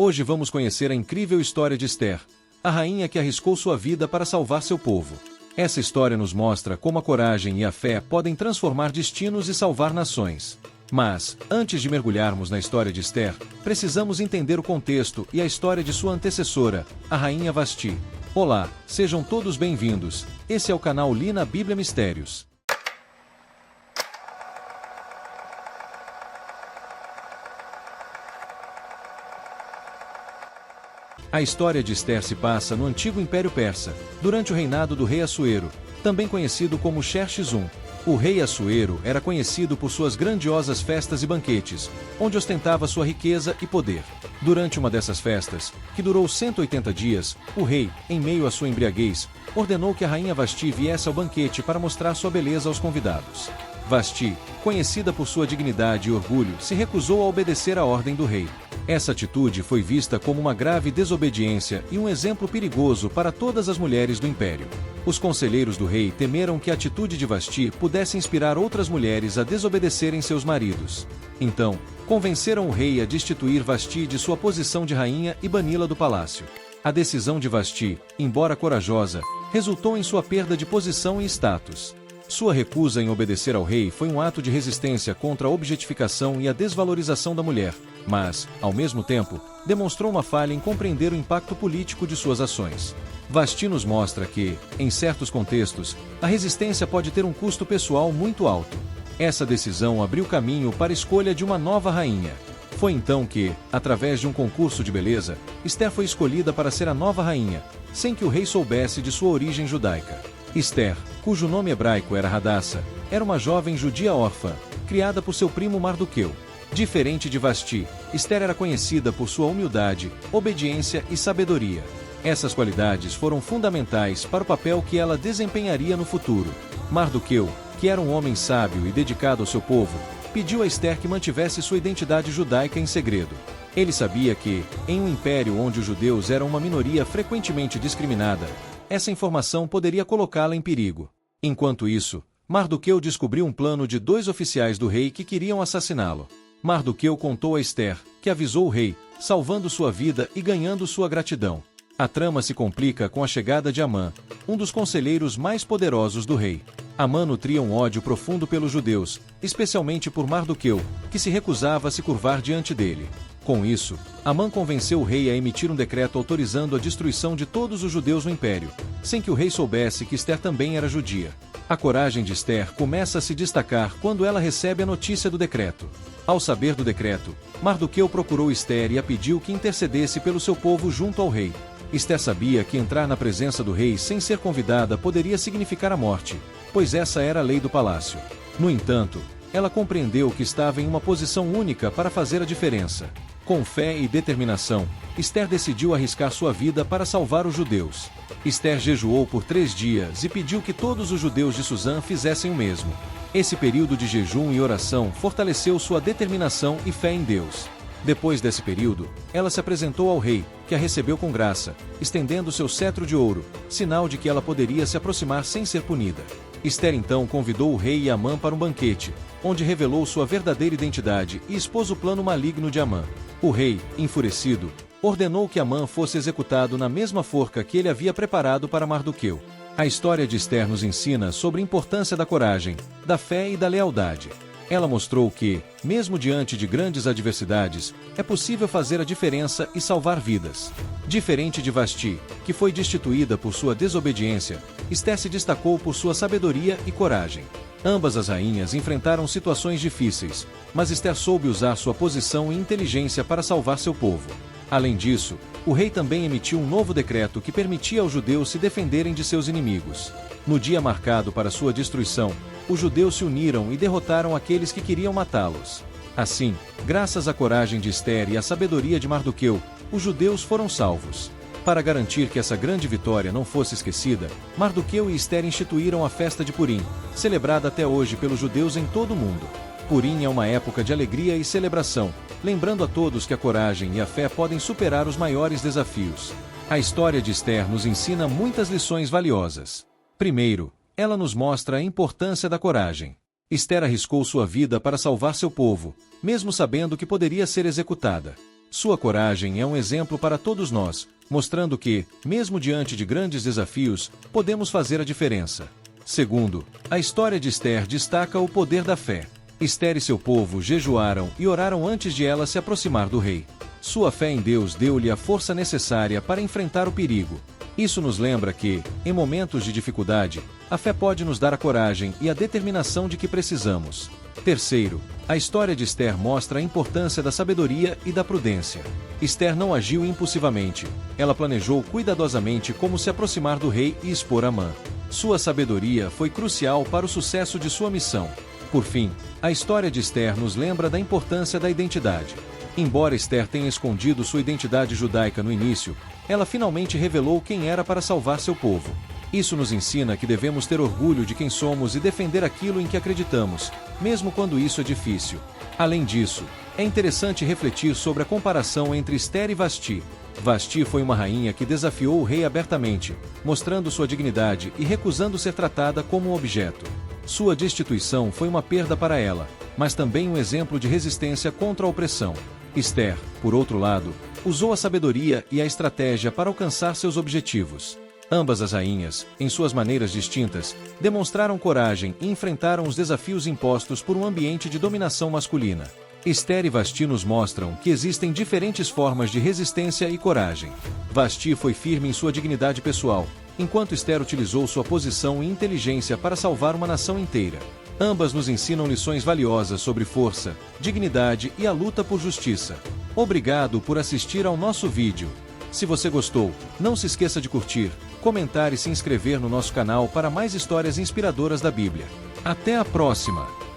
Hoje vamos conhecer a incrível história de Esther, a rainha que arriscou sua vida para salvar seu povo. Essa história nos mostra como a coragem e a fé podem transformar destinos e salvar nações. Mas, antes de mergulharmos na história de Esther, precisamos entender o contexto e a história de sua antecessora, a rainha Vasti. Olá, sejam todos bem-vindos. Esse é o canal Li na Bíblia Mistérios. A história de Esther se passa no antigo Império Persa, durante o reinado do rei Assuero, também conhecido como Xerxes I. O rei Assuero era conhecido por suas grandiosas festas e banquetes, onde ostentava sua riqueza e poder. Durante uma dessas festas, que durou 180 dias, o rei, em meio à sua embriaguez, ordenou que a rainha Vasti viesse ao banquete para mostrar sua beleza aos convidados. Vasti, conhecida por sua dignidade e orgulho, se recusou a obedecer à ordem do rei. Essa atitude foi vista como uma grave desobediência e um exemplo perigoso para todas as mulheres do império. Os conselheiros do rei temeram que a atitude de Vasti pudesse inspirar outras mulheres a desobedecerem seus maridos. Então, convenceram o rei a destituir Vasti de sua posição de rainha e bani-la do palácio. A decisão de Vasti, embora corajosa, resultou em sua perda de posição e status. Sua recusa em obedecer ao rei foi um ato de resistência contra a objetificação e a desvalorização da mulher, mas, ao mesmo tempo, demonstrou uma falha em compreender o impacto político de suas ações. Vasti nos mostra que, em certos contextos, a resistência pode ter um custo pessoal muito alto. Essa decisão abriu caminho para a escolha de uma nova rainha. Foi então que, através de um concurso de beleza, Esther foi escolhida para ser a nova rainha, sem que o rei soubesse de sua origem judaica. Esther, cujo nome hebraico era Hadassa, era uma jovem judia órfã, criada por seu primo Mardoqueu. Diferente de Vasti, Esther era conhecida por sua humildade, obediência e sabedoria. Essas qualidades foram fundamentais para o papel que ela desempenharia no futuro. Mardoqueu, que era um homem sábio e dedicado ao seu povo, pediu a Esther que mantivesse sua identidade judaica em segredo. Ele sabia que, em um império onde os judeus eram uma minoria frequentemente discriminada, essa informação poderia colocá-la em perigo. Enquanto isso, Mardoqueu descobriu um plano de 2 oficiais do rei que queriam assassiná-lo. Mardoqueu contou a Esther, que avisou o rei, salvando sua vida e ganhando sua gratidão. A trama se complica com a chegada de Amã, um dos conselheiros mais poderosos do rei. Amã nutria um ódio profundo pelos judeus, especialmente por Mardoqueu, que se recusava a se curvar diante dele. Com isso, Amã convenceu o rei a emitir um decreto autorizando a destruição de todos os judeus no império, sem que o rei soubesse que Esther também era judia. A coragem de Esther começa a se destacar quando ela recebe a notícia do decreto. Ao saber do decreto, Mardoqueu procurou Esther e a pediu que intercedesse pelo seu povo junto ao rei. Esther sabia que entrar na presença do rei sem ser convidada poderia significar a morte, pois essa era a lei do palácio. No entanto, ela compreendeu que estava em uma posição única para fazer a diferença. Com fé e determinação, Esther decidiu arriscar sua vida para salvar os judeus. Esther jejuou por 3 dias e pediu que todos os judeus de Suzã fizessem o mesmo. Esse período de jejum e oração fortaleceu sua determinação e fé em Deus. Depois desse período, ela se apresentou ao rei, que a recebeu com graça, estendendo seu cetro de ouro, sinal de que ela poderia se aproximar sem ser punida. Esther então convidou o rei e Amã para um banquete, onde revelou sua verdadeira identidade e expôs o plano maligno de Amã. O rei, enfurecido, ordenou que Amã fosse executado na mesma forca que ele havia preparado para Mardoqueu. A história de Esther nos ensina sobre a importância da coragem, da fé e da lealdade. Ela mostrou que, mesmo diante de grandes adversidades, é possível fazer a diferença e salvar vidas. Diferente de Vasti, que foi destituída por sua desobediência, Esther se destacou por sua sabedoria e coragem. Ambas as rainhas enfrentaram situações difíceis, mas Esther soube usar sua posição e inteligência para salvar seu povo. Além disso, o rei também emitiu um novo decreto que permitia aos judeus se defenderem de seus inimigos. No dia marcado para sua destruição, os judeus se uniram e derrotaram aqueles que queriam matá-los. Assim, graças à coragem de Esther e à sabedoria de Mardoqueu, os judeus foram salvos. Para garantir que essa grande vitória não fosse esquecida, Mardoqueu e Esther instituíram a festa de Purim, celebrada até hoje pelos judeus em todo o mundo. Purim é uma época de alegria e celebração, lembrando a todos que a coragem e a fé podem superar os maiores desafios. A história de Esther nos ensina muitas lições valiosas. Primeiro, ela nos mostra a importância da coragem. Esther arriscou sua vida para salvar seu povo, mesmo sabendo que poderia ser executada. Sua coragem é um exemplo para todos nós, mostrando que, mesmo diante de grandes desafios, podemos fazer a diferença. Segundo, a história de Esther destaca o poder da fé. Esther e seu povo jejuaram e oraram antes de ela se aproximar do rei. Sua fé em Deus deu-lhe a força necessária para enfrentar o perigo. Isso nos lembra que, em momentos de dificuldade, a fé pode nos dar a coragem e a determinação de que precisamos. Terceiro, a história de Esther mostra a importância da sabedoria e da prudência. Esther não agiu impulsivamente. Ela planejou cuidadosamente como se aproximar do rei e expor Amã. Sua sabedoria foi crucial para o sucesso de sua missão. Por fim, a história de Esther nos lembra da importância da identidade. Embora Esther tenha escondido sua identidade judaica no início, ela finalmente revelou quem era para salvar seu povo. Isso nos ensina que devemos ter orgulho de quem somos e defender aquilo em que acreditamos, mesmo quando isso é difícil. Além disso, é interessante refletir sobre a comparação entre Esther e Vasti. Vasti foi uma rainha que desafiou o rei abertamente, mostrando sua dignidade e recusando ser tratada como um objeto. Sua destituição foi uma perda para ela, mas também um exemplo de resistência contra a opressão. Esther, por outro lado, usou a sabedoria e a estratégia para alcançar seus objetivos. Ambas as rainhas, em suas maneiras distintas, demonstraram coragem e enfrentaram os desafios impostos por um ambiente de dominação masculina. Esther e Vasti nos mostram que existem diferentes formas de resistência e coragem. Vasti foi firme em sua dignidade pessoal, enquanto Esther utilizou sua posição e inteligência para salvar uma nação inteira. Ambas nos ensinam lições valiosas sobre força, dignidade e a luta por justiça. Obrigado por assistir ao nosso vídeo. Se você gostou, não se esqueça de curtir, comentar e se inscrever no nosso canal para mais histórias inspiradoras da Bíblia. Até a próxima!